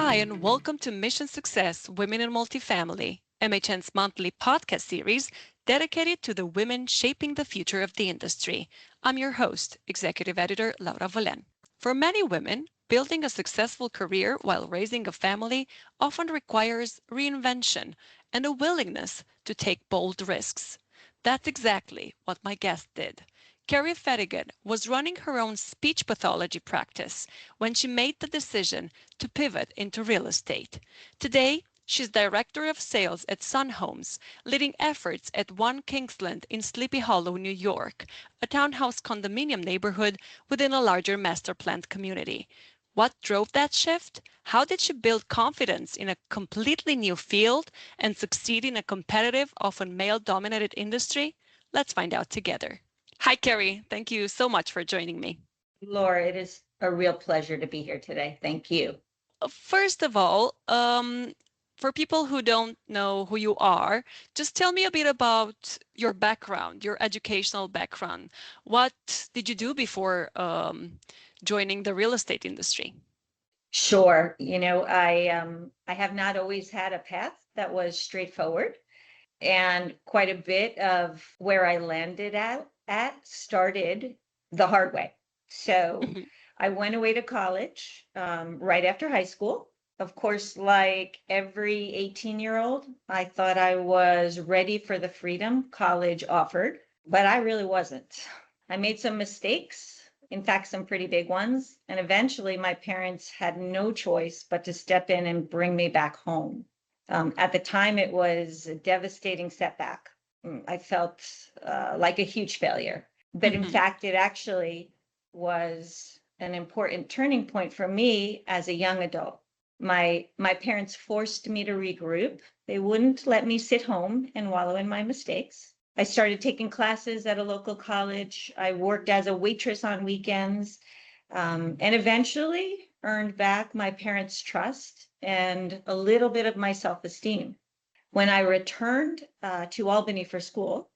Hi, and welcome to Mission Success Women in Multifamily, MHN's monthly podcast series dedicated to the women shaping the future of the industry. I'm your host, Executive Editor Laura Valean. For many women, building a successful career while raising a family often requires reinvention and a willingness to take bold risks. That's exactly what my guest did. Kerry Fedigan was running her own speech pathology practice when she made the decision to pivot into real estate. Today, she's Director of Sales at Sun Homes, leading efforts at One Kingsland in Sleepy Hollow, New York, a townhouse condominium neighborhood within a larger master planned community. What drove that shift? How did she build confidence in a completely new field and succeed in a competitive, often male-dominated industry? Let's find out together. Hi, Kerry. Thank you so much for joining me. Laura, it is a real pleasure to be here today. Thank you. First of all, for people who don't know who you are, just tell me a bit about your background, your educational background. What did you do before joining the real estate industry? Sure. I have not always had a path that was straightforward, and quite a bit of where I landed at started the hard way. So I went away to college right after high school. Of course, like every 18-year-old, I thought I was ready for the freedom college offered, but I really wasn't. I made some mistakes, in fact, some pretty big ones, and eventually my parents had no choice but to step in and bring me back home. At the time, it was a devastating setback. I felt like a huge failure. But in fact, it actually was an important turning point for me as a young adult. My parents forced me to regroup. They wouldn't let me sit home and wallow in my mistakes. I started taking classes at a local college. I worked as a waitress on weekends, and eventually earned back my parents' trust and a little bit of my self-esteem. When I returned to Albany for school,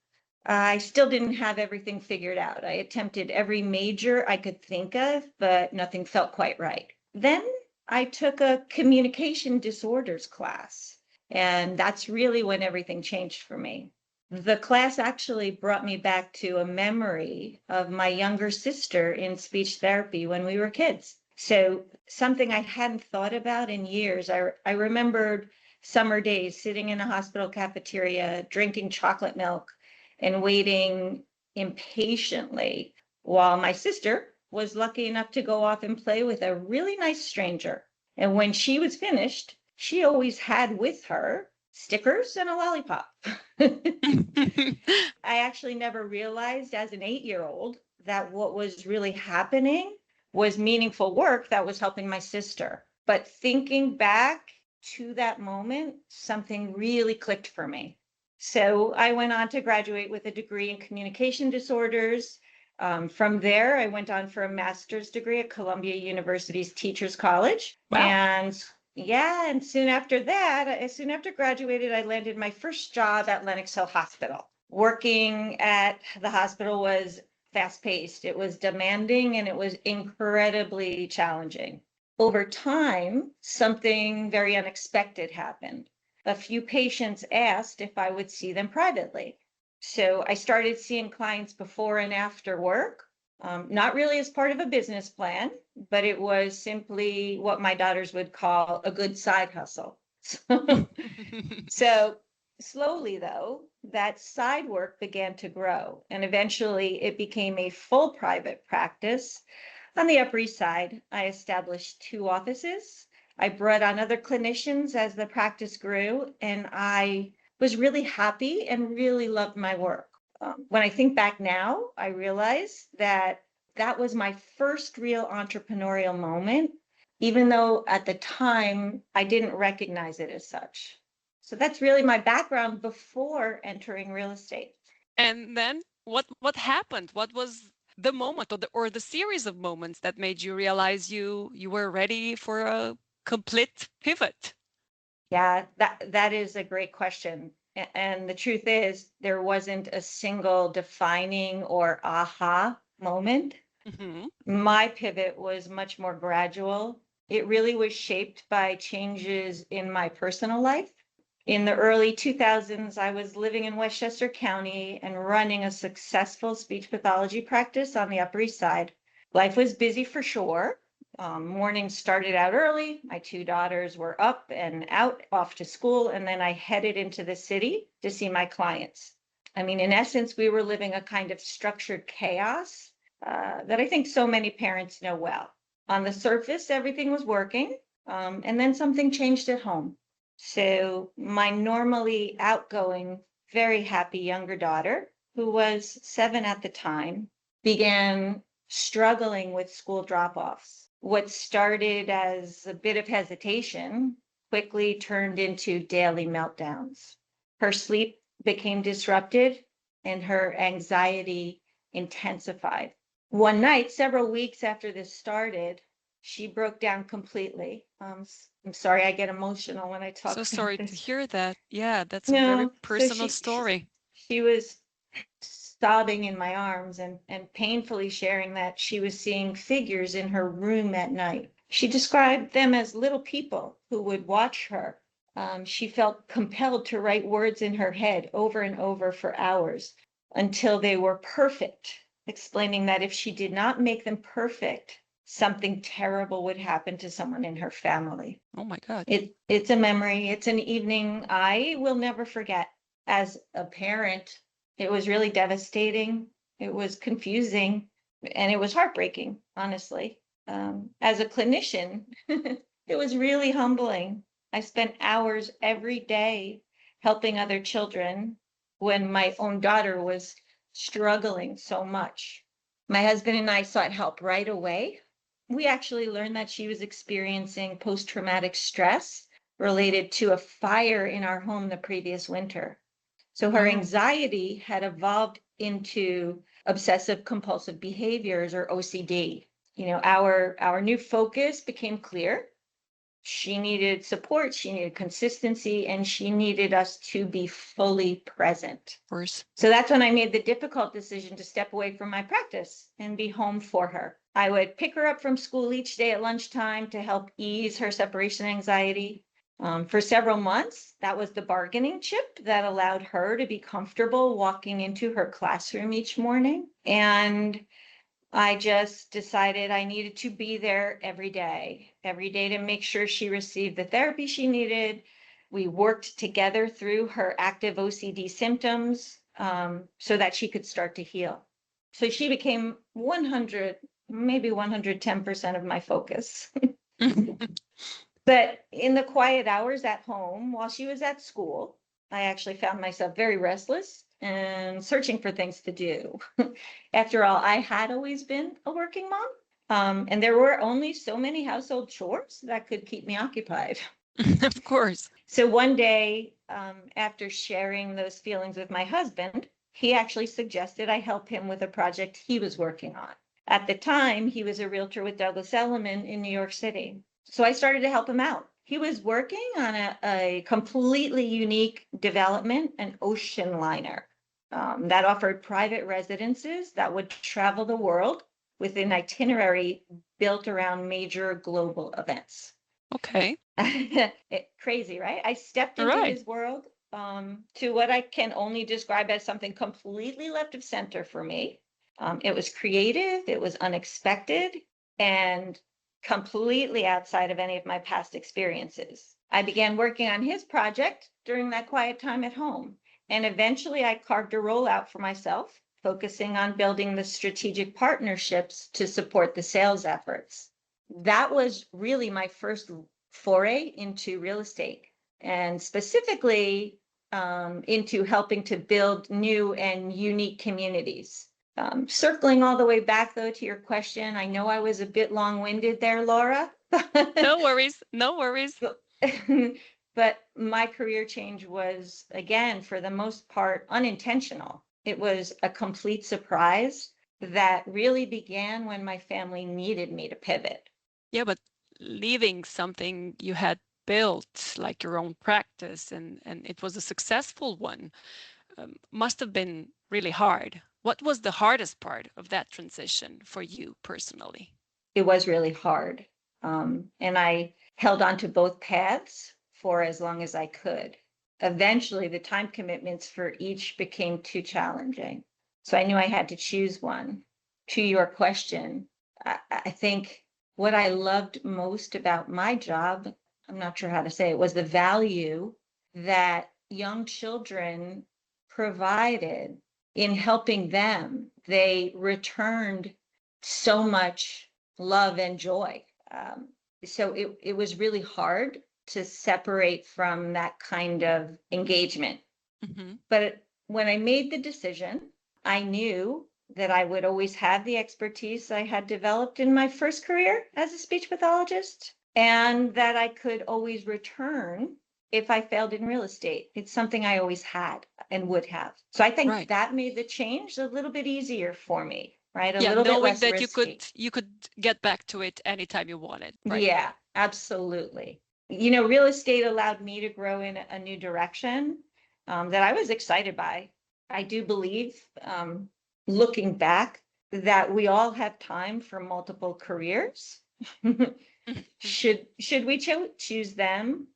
I still didn't have everything figured out. I attempted every major I could think of, but nothing felt quite right. Then I took a communication disorders class, and that's really when everything changed for me. The class actually brought me back to a memory of my younger sister in speech therapy when we were kids. So something I hadn't thought about in years. I remembered summer days sitting in a hospital cafeteria, drinking chocolate milk and waiting impatiently while my sister was lucky enough to go off and play with a really nice stranger. And when she was finished, she always had with her stickers and a lollipop. I actually never realized as an 8-year-old that what was really happening was meaningful work that was helping my sister. But thinking back to that moment, something really clicked for me. So I went on to graduate with a degree in communication disorders. From there, I went on for a master's degree at Columbia University's Teachers College. Wow. And soon after that, soon after graduated, I landed my first job at Lenox Hill Hospital. Working at the hospital was fast-paced, it was demanding, and it was incredibly challenging. Over time, something very unexpected happened. A few patients asked if I would see them privately. So I started seeing clients before and after work, not really as part of a business plan, but it was simply what my daughters would call a good side hustle. So slowly, though, that side work began to grow, and eventually it became a full private practice. On the Upper East Side, I established 2 offices. I brought on other clinicians as the practice grew, and I was really happy and really loved my work. When I think back now, I realize that that was my first real entrepreneurial moment, even though at the time I didn't recognize it as such. So that's really my background before entering real estate. And then what happened? What was the moment or the series of moments that made you realize you were ready for a complete pivot? Yeah, that is a great question. And the truth is, there wasn't a single defining or aha moment. My pivot was much more gradual It really was shaped by changes in my personal life. In the early 2000s, I was living in Westchester County and running a successful speech pathology practice on the Upper East Side. Life was busy for sure. Mornings started out early. My two daughters were up and out, off to school, and then I headed into the city to see my clients. I mean, in essence, we were living a kind of structured chaos that I think so many parents know well. On the surface, everything was working, and then something changed at home. So my normally outgoing, very happy younger daughter, who was 7 at the time, began struggling with school drop-offs. What started as a bit of hesitation quickly turned into daily meltdowns. Her sleep became disrupted and her anxiety intensified. One night, several weeks after this started, she broke down completely. I'm sorry, I get emotional when I So talk about sorry to this. hear that. Yeah, that's a very No, so personal story. she was sobbing in my arms and painfully sharing that she was seeing figures in her room at night. She described them as little people who would watch her. She felt compelled to write words in her head over and over for hours until they were perfect, explaining that if she did not make them perfect, something terrible would happen to someone in her family. Oh my God. It's a memory. It's an evening I will never forget. As a parent, it was really devastating. It was confusing, and it was heartbreaking, honestly. As a clinician, it was really humbling. I spent hours every day helping other children when my own daughter was struggling so much. My husband and I sought help right away. We actually learned that she was experiencing post-traumatic stress related to a fire in our home the previous winter. So her Oh, anxiety had evolved into obsessive compulsive behaviors, or OCD. You know, our new focus became clear. She needed support, she needed consistency, and she needed us to be fully present. of course. So that's when I made the difficult decision to step away from my practice and be home for her. I would pick her up from school each day at lunchtime to help ease her separation anxiety. For several months, that was the bargaining chip that allowed her to be comfortable walking into her classroom each morning. And I just decided I needed to be there every day to make sure she received the therapy she needed. We worked together through her active OCD symptoms so that she could start to heal. So she became 100, maybe 110% of my focus. But in the quiet hours at home, while she was at school, I actually found myself very restless and searching for things to do. After all, I had always been a working mom, and there were only so many household chores that could keep me occupied. Of course. So one day, after sharing those feelings with my husband, he actually suggested I help him with a project he was working on. At the time, he was a realtor with Douglas Elliman in New York City. So I started to help him out. He was working on a completely unique development, an ocean liner that offered private residences that would travel the world with an itinerary built around major global events. Okay. Crazy, right? I stepped All into right. his world to what I can only describe as something completely left of center for me. It was creative, it was unexpected, and completely outside of any of my past experiences. I began working on his project during that quiet time at home, and eventually I carved a role out for myself, focusing on building the strategic partnerships to support the sales efforts. That was really my first foray into real estate, and specifically into helping to build new and unique communities. Circling all the way back, though, to your question, I know I was a bit long-winded there, Laura. No worries. No worries. But my career change was, again, for the most part, unintentional. It was a complete surprise that really began when my family needed me to pivot. Yeah, but leaving something you had built, like your own practice, and it was a successful one, must have been really hard. What was the hardest part of that transition for you personally? It was really hard. And I held on to both paths for as long as I could. Eventually, the time commitments for each became too challenging. So I knew I had to choose one. To your question, I think what I loved most about my job, I'm not sure how to say it, was the value that young children provided in helping them. They returned so much love and joy. So it was really hard to separate from that kind of engagement. Mm-hmm. But when I made the decision, I knew that I would always have the expertise I had developed in my first career as a speech pathologist, and that I could always return if I failed in real estate. It's something I always had and would have. So I think Right. that made the change a little bit easier for me, right? A Yeah, little bit knowing less that risky. you could get back to it anytime you wanted, right? Yeah, absolutely. Real estate allowed me to grow in a new direction that I was excited by. I do believe, looking back, that we all have time for multiple careers. Should we choose them,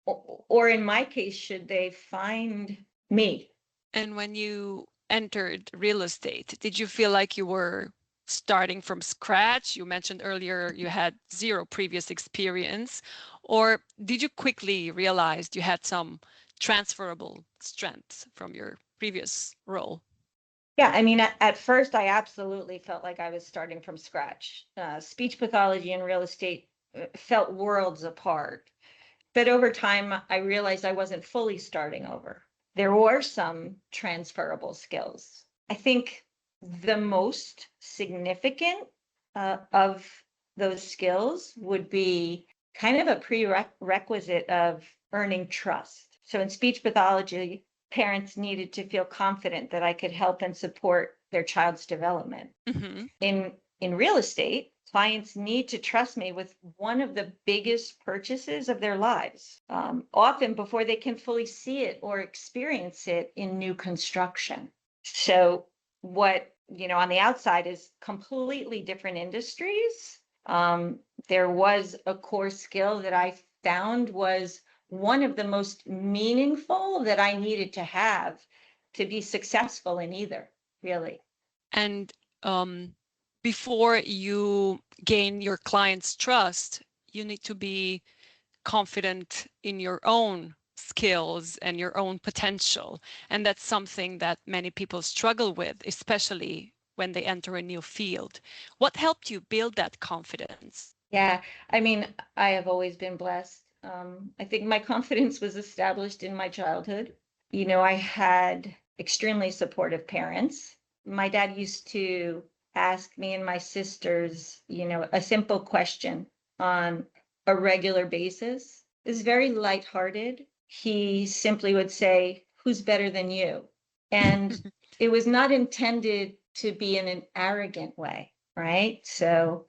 or in my case, should they find me? And when you entered real estate, did you feel like you were starting from scratch? You mentioned earlier you had zero previous experience, or did you quickly realize you had some transferable strengths from your previous role? Yeah, I mean, at first, I absolutely felt like I was starting from scratch. Speech pathology and real estate felt worlds apart. But over time, I realized I wasn't fully starting over. There were some transferable skills. I think the most significant of those skills would be kind of a prerequisite of earning trust. So in speech pathology, parents needed to feel confident that I could help and support their child's development. Mm-hmm. In real estate, clients need to trust me with one of the biggest purchases of their lives, often before they can fully see it or experience it in new construction. So what, on the outside is completely different industries. There was a core skill that I found was one of the most meaningful that I needed to have to be successful in either, really. And before you gain your client's trust, you need to be confident in your own skills and your own potential. And that's something that many people struggle with, especially when they enter a new field. What helped you build that confidence? Yeah, I mean, I have always been blessed. I think my confidence was established in my childhood. I had extremely supportive parents. My dad used to ask me and my sisters, a simple question on a regular basis. It was very lighthearted. He simply would say, "Who's better than you?" And it was not intended to be in an arrogant way, right? So,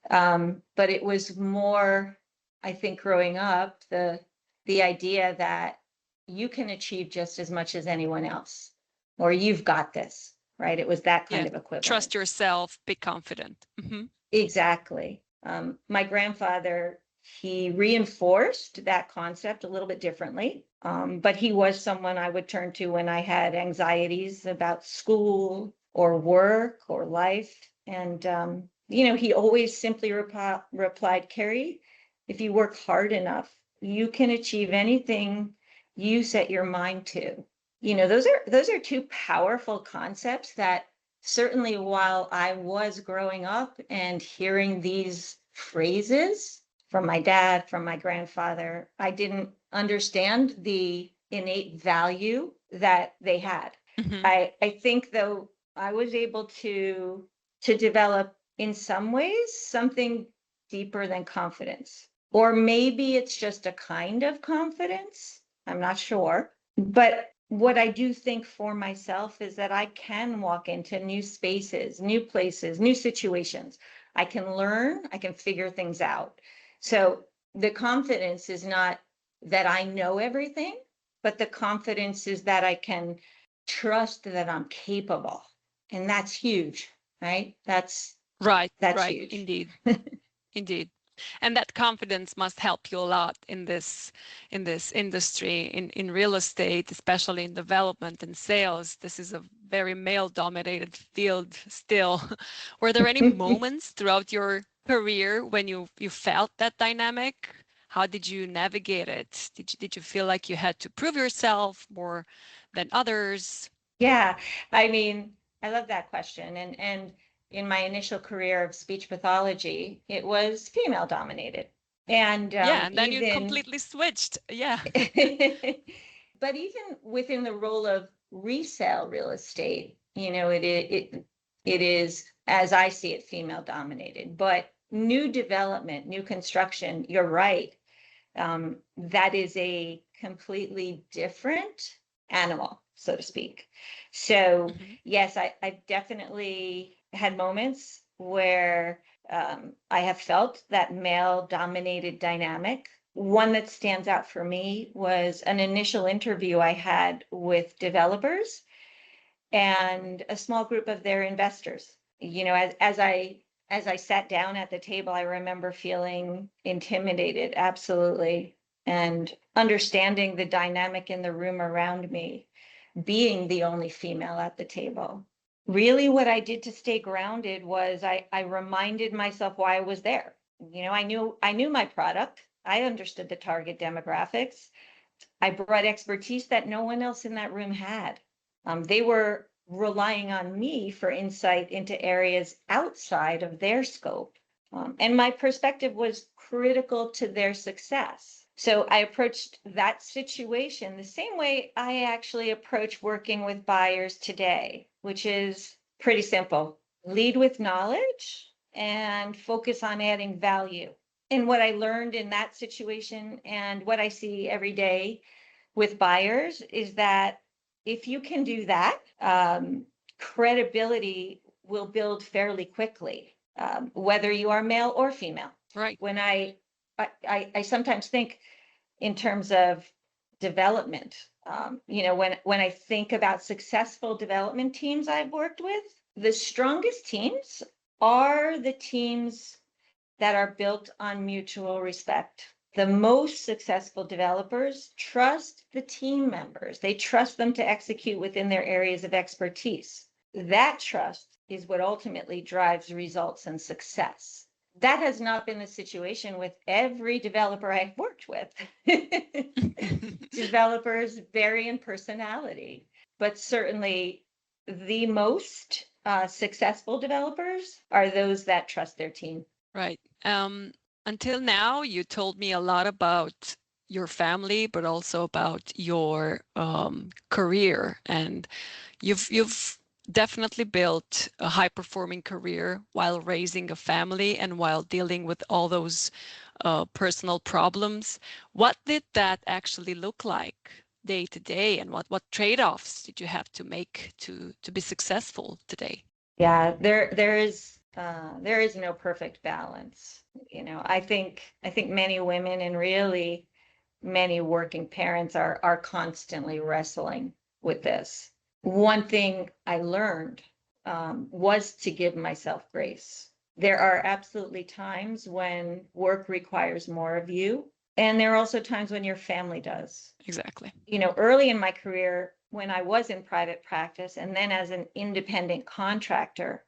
but it was more, I think, growing up, the idea that you can achieve just as much as anyone else, or you've got this, right? It was that kind Yes, of equivalent. trust yourself, be confident. Mm-hmm. Exactly. My grandfather, he reinforced that concept a little bit differently, but he was someone I would turn to when I had anxieties about school or work or life. And he always simply replied, "Kerry, if you work hard enough, you can achieve anything you set your mind to." Those are two powerful concepts that certainly while I was growing up and hearing these phrases from my dad, from my grandfather, I didn't understand the innate value that they had. Mm-hmm. I think though I was able to develop in some ways something deeper than confidence. Or maybe it's just a kind of confidence. I'm not sure. But what I do think for myself is that I can walk into new spaces, new places, new situations. I can learn, I can figure things out. So the confidence is not that I know everything, but the confidence is that I can trust that I'm capable. And that's huge, right? That's Right, right, huge. indeed, indeed. And that confidence must help you a lot in this industry, in real estate, especially in development and sales. This is a very male dominated field still. Were there any moments throughout your career when you felt that dynamic? How did you navigate it? Did you feel like you had to prove yourself more than others? Yeah, I mean, I love that question. And in my initial career of speech pathology, it was female dominated. And Yeah, and then you even, completely switched. Yeah. but even within the role of resale real estate, it is, as I see it, female dominated. But new development, new construction, you're right. That is a completely different animal, so to speak. So, Mhm. yes, I've definitely had moments where I have felt that male dominated dynamic. One that stands out for me was an initial interview I had with developers and a small group of their investors. As I sat down at the table, I remember feeling intimidated, absolutely, and understanding the dynamic in the room around me, being the only female at the table. Really, what I did to stay grounded was I reminded myself why I was there. I knew my product. I understood the target demographics. I brought expertise that no one else in that room had. They were relying on me for insight into areas outside of their scope. And my perspective was critical to their success. So I approached that situation the same way I actually approach working with buyers today, which is pretty simple. Lead with knowledge and focus on adding value. And what I learned in that situation and what I see every day with buyers is that if you can do that, credibility will build fairly quickly, whether you are male or female. Right. When I sometimes think in terms of development, when I think about successful development teams I've worked with, the strongest teams are the teams that are built on mutual respect. The most successful developers trust the team members. They trust them to execute within their areas of expertise. That trust is what ultimately drives results and success. That has not been the situation with every developer I've worked with. Developers vary in personality, but certainly the most successful developers are those that trust their team. Right. Until now, you told me a lot about your family, but also about your career, and you've definitely built a high-performing career while raising a family and while dealing with all those personal problems. What did that actually look like day to day, and what trade-offs did you have to make to be successful today? Yeah, there is no perfect balance. I think many women and really many working parents are constantly wrestling with this. One thing I learned was to give myself grace. There are absolutely times when work requires more of you, and there are also times when your family does. Exactly. Early in my career, when I was in private practice and then as an independent contractor,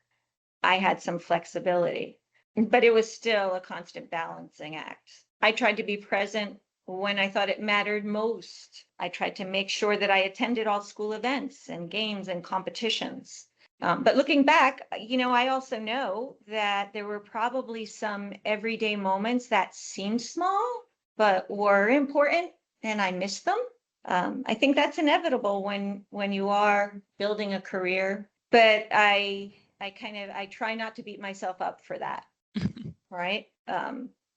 I had some flexibility, but it was still a constant balancing act. I tried to be present when I thought it mattered most. I tried to make sure that I attended all school events and games and competitions. But looking back, I also know that there were probably some everyday moments that seemed small, but were important, and I missed them. I think that's inevitable when you are building a career, but I try not to beat myself up for that, right?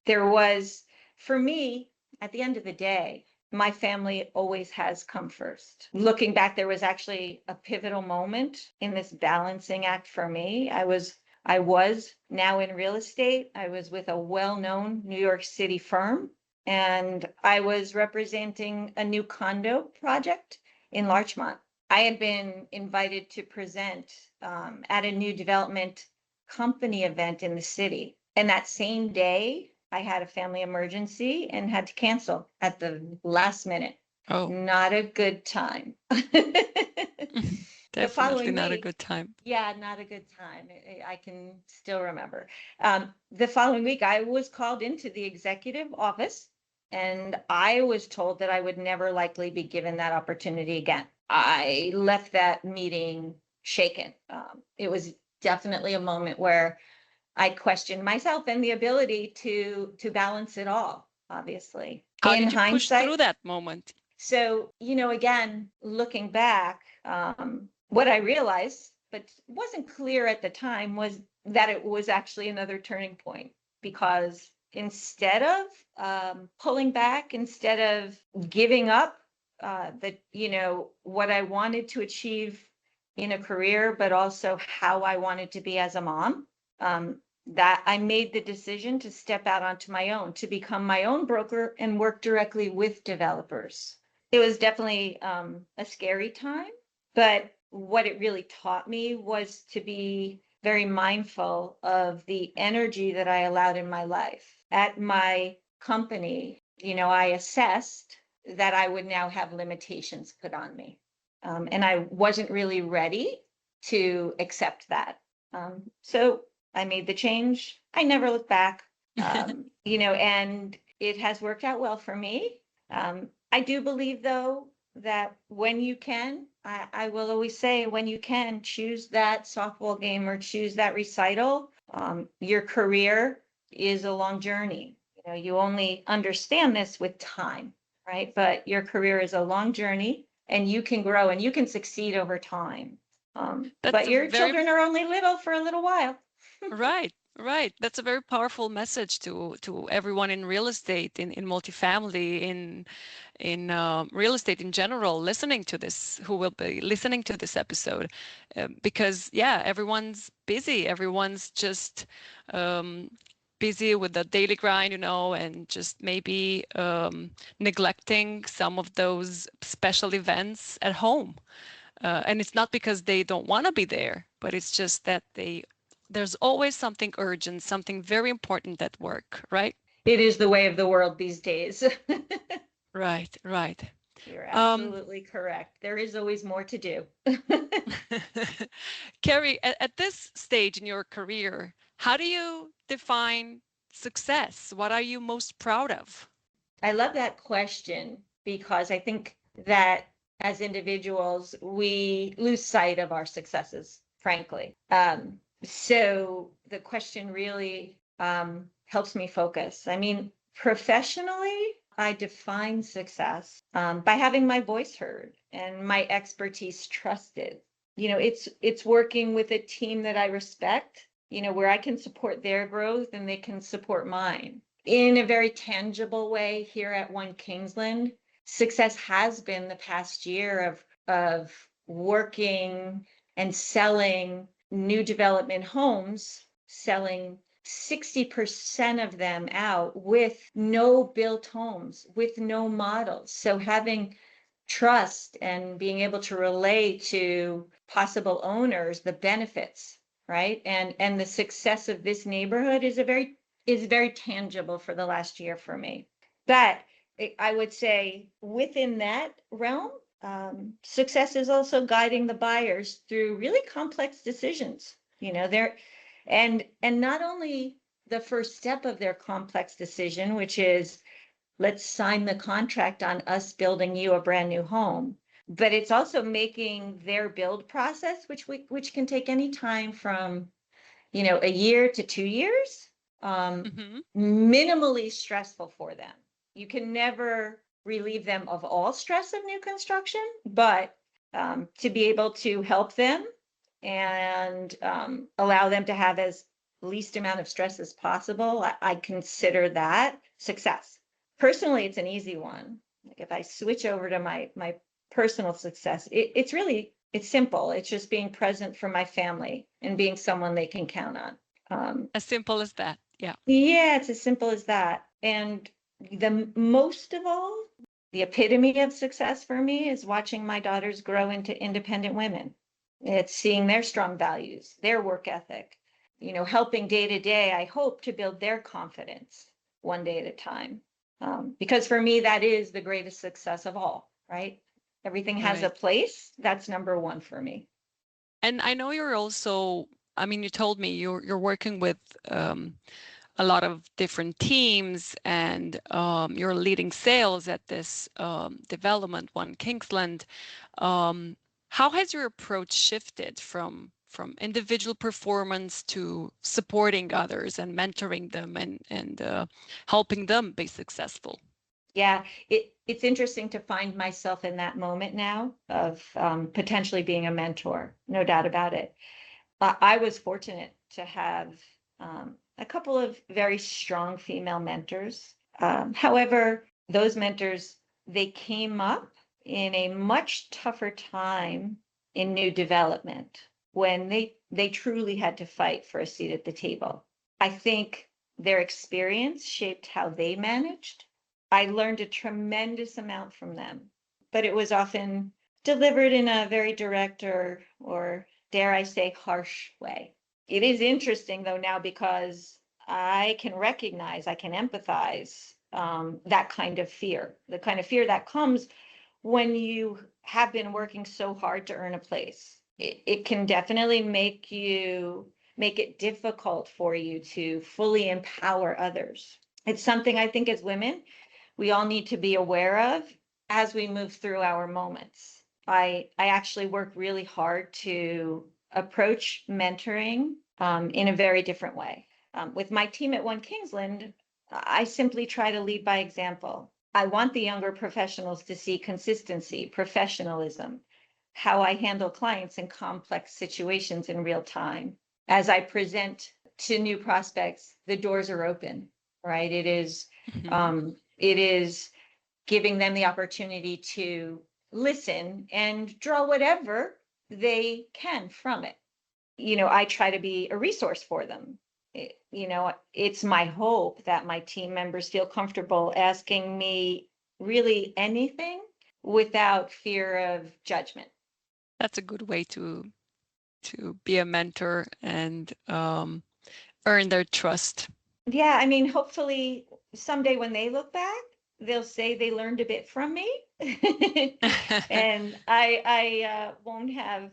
There was, for me, at the end of the day, my family always has come first. Looking back, there was actually a pivotal moment in this balancing act for me. I was now in real estate. I was with a well-known New York City firm, and I was representing a new condo project in Larchmont. I had been invited to present at a new development company event in the city. And that same day, I had a family emergency and had to cancel at the last minute. Oh, Not a good time. The definitely following not a week, good time. yeah, not a good time. I can still remember. The following week, I was called into the executive office, and I was told that I would never likely be given that opportunity again. I left that meeting shaken. It was definitely a moment where I questioned myself and the ability to balance it all, obviously. How In did you push hindsight, through that moment? so, again, looking back, what I realized, but wasn't clear at the time, was that it was actually another turning point, because instead of pulling back, instead of giving up what I wanted to achieve in a career, but also how I wanted to be as a mom, that I made the decision to step out onto my own, to become my own broker and work directly with developers. It was definitely a scary time, but what it really taught me was to be very mindful of the energy that I allowed in my life. At my company, I assessed that I would now have limitations put on me. And I wasn't really ready to accept that. So I made the change. I never looked back, and it has worked out well for me. I do believe, though, that when you can, I will always say, when you can, choose that softball game or choose that recital. Your career is a long journey. You only understand this with time, right? But your career is a long journey, and you can grow and you can succeed over time. That's But a your very children are only little for a little while. Right, right. That's a very powerful message to everyone in real estate, in multifamily, in real estate in general, listening to this, who will be listening to this episode, because yeah, everyone's busy. Everyone's just busy with the daily grind, and just maybe neglecting some of those special events at home. And it's not because they don't want to be there, but it's just that there's always something urgent, something very important at work, right? It is the way of the world these days. Right, right. You're Um, absolutely correct. There is always more to do. Kerry, at this stage in your career, how do you define success? What are you most proud of? I love that question, because I think that as individuals, we lose sight of our successes, frankly. So the question really helps me focus. I mean, professionally, I define success by having my voice heard and my expertise trusted. It's working with a team that I respect, where I can support their growth and they can support mine. In a very tangible way, here at One Kingsland, success has been the past year of working and selling new development homes, selling 60% of them out with no built homes, with no models. So having trust and being able to relay to possible owners the benefits, right? And the success of this neighborhood is very tangible for the last year for me. But I would say within that realm, success is also guiding the buyers through really complex decisions. And not only the first step of their complex decision, which is, let's sign the contract on us building you a brand new home, but it's also making their build process, which can take any time from a year to 2 years, Hmm. minimally stressful for them. You can never relieve them of all stress of new construction, but to be able to help them and allow them to have as least amount of stress as possible, I consider that success. Personally, it's an easy one. Like, if I switch over to my personal success, it's simple. It's just being present for my family and being someone they can count on. As simple as that. Yeah. Yeah, it's as simple as that. And the most of all, the epitome of success for me is watching my daughters grow into independent women. It's seeing their strong values, their work ethic, helping day to day, I hope, to build their confidence, one day at a time. Because for me, that is the greatest success of all, right? Everything has a Right. place. That's number one for me. And I know you're also, I mean, you told me you're working with a lot of different teams, and you're leading sales at this development, One Kingsland. Um, how has your approach shifted from individual performance to supporting others and mentoring them and helping them be successful? Yeah, it's interesting to find myself in that moment now of potentially being a mentor, no doubt about it. I was fortunate to have a couple of very strong female mentors. However, those mentors, they came up in a much tougher time in new development when they truly had to fight for a seat at the table. I think their experience shaped how they managed. I learned a tremendous amount from them, but it was often delivered in a very direct or dare I say, harsh way. It is interesting though now because I can recognize, I can empathize that kind of fear, the kind of fear that comes when you have been working so hard to earn a place. It can definitely make it difficult for you to fully empower others. It's something I think as women, we all need to be aware of as we move through our moments. I actually work really hard to approach mentoring in a very different way. With my team at One Kingsland, I simply try to lead by example. I want the younger professionals to see consistency, professionalism, how I handle clients in complex situations in real time. As I present to new prospects, the doors are open, right? Mhm. It is giving them the opportunity to listen and draw whatever they can from it. I try to be a resource for them. It's my hope that my team members feel comfortable asking me really anything without fear of judgment. That's a good way to be a mentor and earn their trust. Yeah, I mean, hopefully someday when they look back, they'll say they learned a bit from me, and I won't have,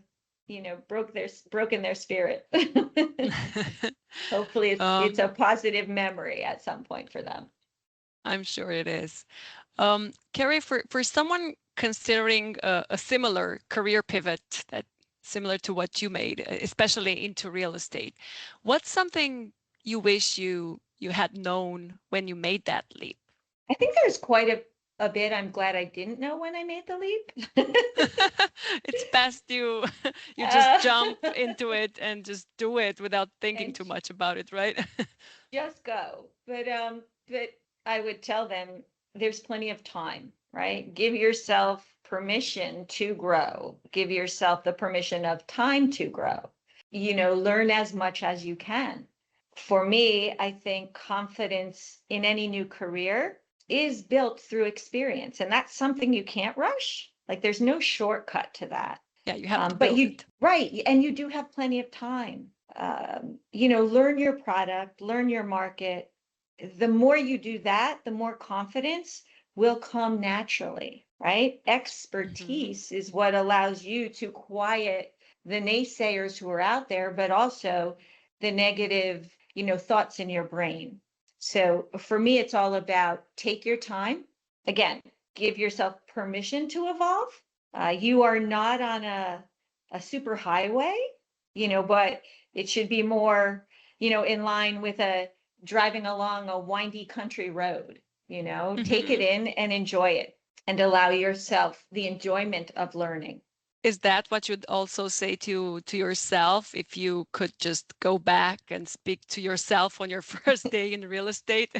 broken their spirit. Hopefully, it's um, a positive memory at some point for them. I'm sure it is. Kerry, for someone considering a similar career pivot that similar to what you made, especially into real estate, what's something you wish you had known when you made that leap? I think there's quite a bit I'm glad I didn't know when I made the leap. It's best you just uh, jump into it and just do it without thinking and too much about it, right? just go. But I would tell them there's plenty of time, right? Give yourself permission to grow. Give yourself the permission of time to grow. Learn as much as you can. For me, I think confidence in any new career is built through experience, and that's something you can't rush. Like there's no shortcut to that. Yeah, you have to But build it. right, and you do have plenty of time. Learn your product, learn your market. The more you do that, the more confidence will come naturally, right? Hmm. Expertise is what allows you to quiet the naysayers who are out there, but also the negative, thoughts in your brain. So for me, it's all about take your time. Again, give yourself permission to evolve. You are not on a super highway, but it should be more, in line with a driving along a windy country road, take it Hmm. in and enjoy it and allow yourself the enjoyment of learning. Is that what you'd also say to yourself if you could just go back and speak to yourself on your first day in real estate?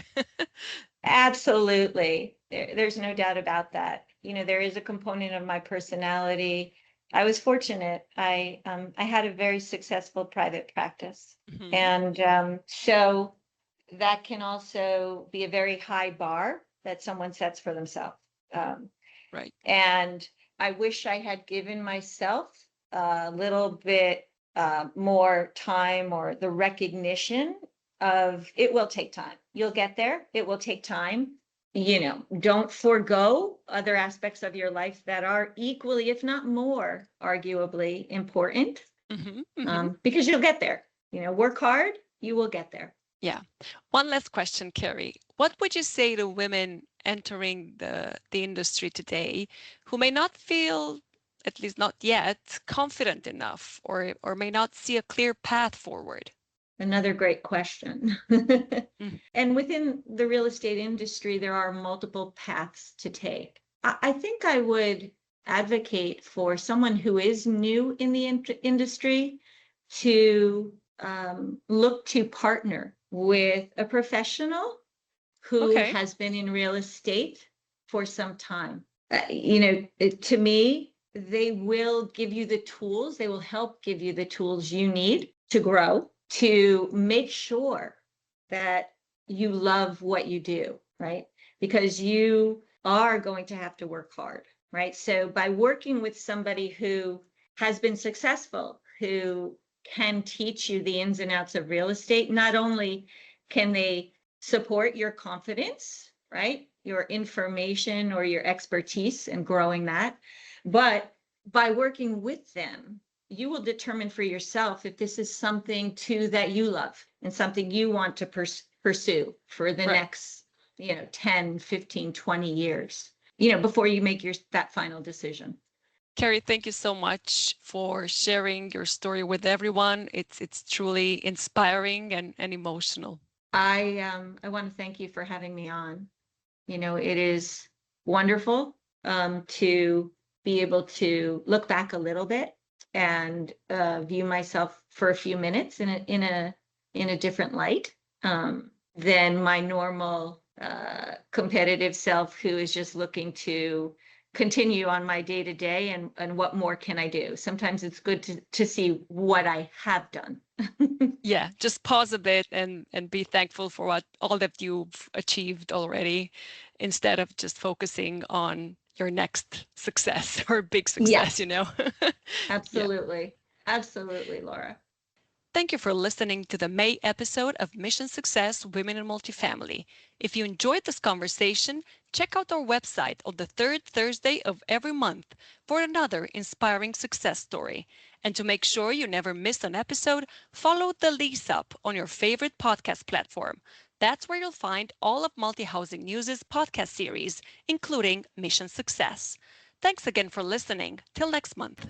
Absolutely. There's no doubt about that. There is a component of my personality. I was fortunate. I had a very successful private practice. Hmm. And so that can also be a very high bar that someone sets for themselves. Um, Right. and I wish I had given myself a little bit more time or the recognition of it will take time. You'll get there. It will take time. Don't forego other aspects of your life that are equally, if not more, arguably important, because you'll get there. Work hard, you will get there. Yeah. One last question, Kerry. What would you say to women entering the industry today who may not feel, at least not yet, confident enough or may not see a clear path forward? Another great question. And within the real estate industry, there are multiple paths to take. I think I would advocate for someone who is new in the industry to look to partner with a professional who has been in real estate for some time. To me, they will give you the tools. They will help give you the tools you need to grow, to make sure that you love what you do, right? Because you are going to have to work hard, right? So by working with somebody who has been successful, who can teach you the ins and outs of real estate, not only can they support your confidence, right? Your information or your expertise and growing that, but by working with them, you will determine for yourself if this is something that you love and something you want to pursue for the next, 10, 15, 20 years, before you make that final decision. Kerry, thank you so much for sharing your story with everyone. It's truly inspiring and emotional. I want to thank you for having me on. It is wonderful to be able to look back a little bit and view myself for a few minutes in a different light than my normal competitive self, who is just looking to continue on my day-to-day and what more can I do. Sometimes it's good to see what I have done. Yeah, just pause a bit and be thankful for all that you've achieved already, instead of just focusing on your next success or big success, Absolutely. Yeah. Absolutely, Laura. Thank you for listening to the May episode of Mission Success Women in Multifamily. If you enjoyed this conversation, check out our website on the third Thursday of every month for another inspiring success story. And to make sure you never miss an episode, follow the Lease Up on your favorite podcast platform. That's where you'll find all of Multi-Housing News' podcast series, including Mission Success. Thanks again for listening. Till next month.